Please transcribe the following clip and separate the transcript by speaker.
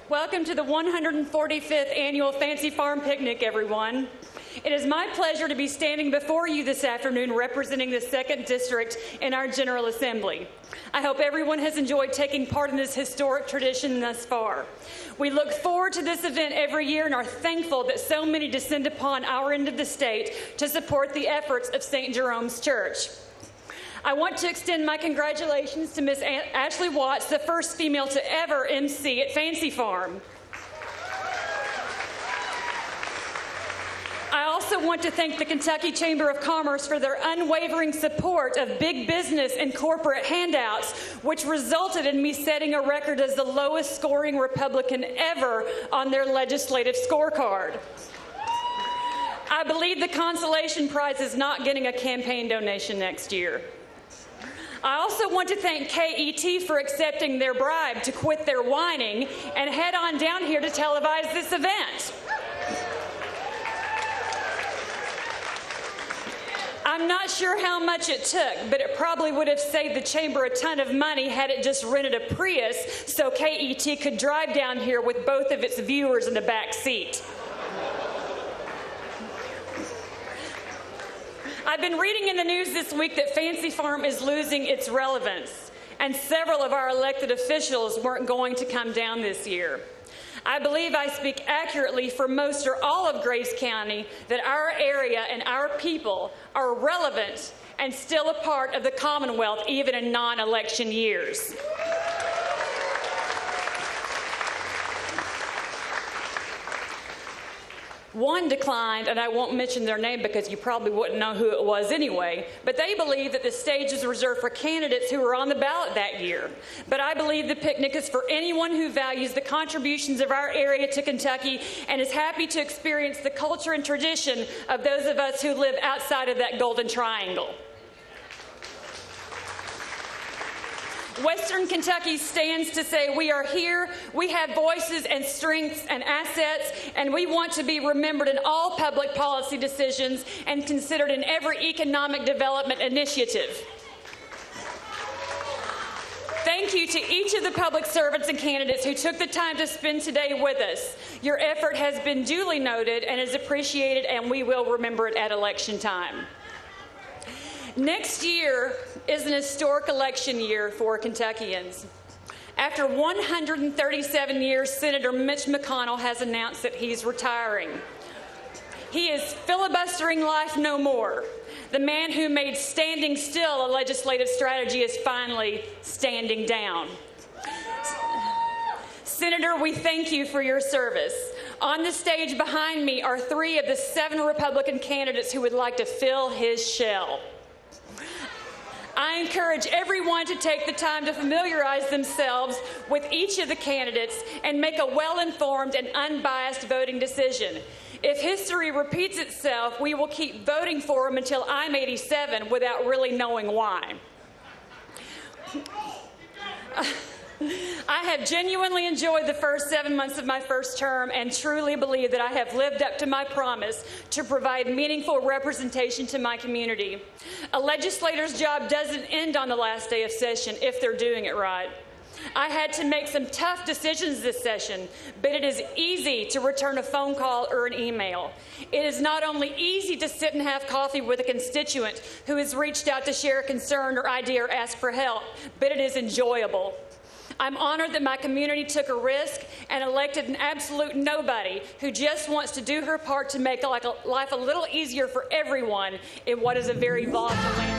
Speaker 1: Welcome to the 145th Annual Fancy Farm Picnic, everyone. It is my pleasure to be standing before you this afternoon representing the 2nd District in our General Assembly. I hope everyone has enjoyed taking part in this historic tradition thus far. We look forward to this event every year and are thankful that so many descend upon our end of the state to support the efforts of St. Jerome's Church. I want to extend my congratulations to Miss Ashley Watts, the first female to ever MC at Fancy Farm. I also want to thank the Kentucky Chamber of Commerce for their unwavering support of big business and corporate handouts, which resulted in me setting a record as the lowest scoring Republican ever on their legislative scorecard. I believe the consolation prize is not getting a campaign donation next year. I also want to thank KET for accepting their bribe to quit their whining and head on down here to televise this event. I'm not sure how much it took, but it probably would have saved the chamber a ton of money had it just rented a Prius so KET could drive down here with both of its viewers in the back seat. I've been reading in the news this week that Fancy Farm is losing its relevance, and several of our elected officials weren't going to come down this year. I believe I speak accurately for most or all of Grace County that our area and our people are relevant and still a part of the Commonwealth even in non-election years. One declined, and I won't mention their name because you probably wouldn't know who it was anyway, but they believe that the stage is reserved for candidates who were on the ballot that year. But I believe the picnic is for anyone who values the contributions of our area to Kentucky and is happy to experience the culture and tradition of those of us who live outside of that golden triangle. Western Kentucky stands to say we are here, we have voices and strengths and assets, and we want to be remembered in all public policy decisions and considered in every economic development initiative. Thank you to each of the public servants and candidates who took the time to spend today with us. Your effort has been duly noted and is appreciated, and we will remember it at election time. Next year is an historic election year for Kentuckians. After 137 years, Senator Mitch McConnell has announced that he's retiring. He is filibustering life no more. The man who made standing still a legislative strategy is finally standing down. Senator, we thank you for your service. On the stage behind me are 3 of the 7 Republican candidates who would like to fill his shell. I encourage everyone to take the time to familiarize themselves with each of the candidates and make a well-informed and unbiased voting decision. If history repeats itself, we will keep voting for him until I'm 87 without really knowing why. I have genuinely enjoyed the first 7 months of my first term and truly believe that I have lived up to my promise to provide meaningful representation to my community. A legislator's job doesn't end on the last day of session if they're doing it right. I had to make some tough decisions this session, but it is easy to return a phone call or an email. It is not only easy to sit and have coffee with a constituent who has reached out to share a concern or idea or ask for help, but it is enjoyable. I'm honored that my community took a risk and elected an absolute nobody who just wants to do her part to make life a little easier for everyone in what is a very volatile land.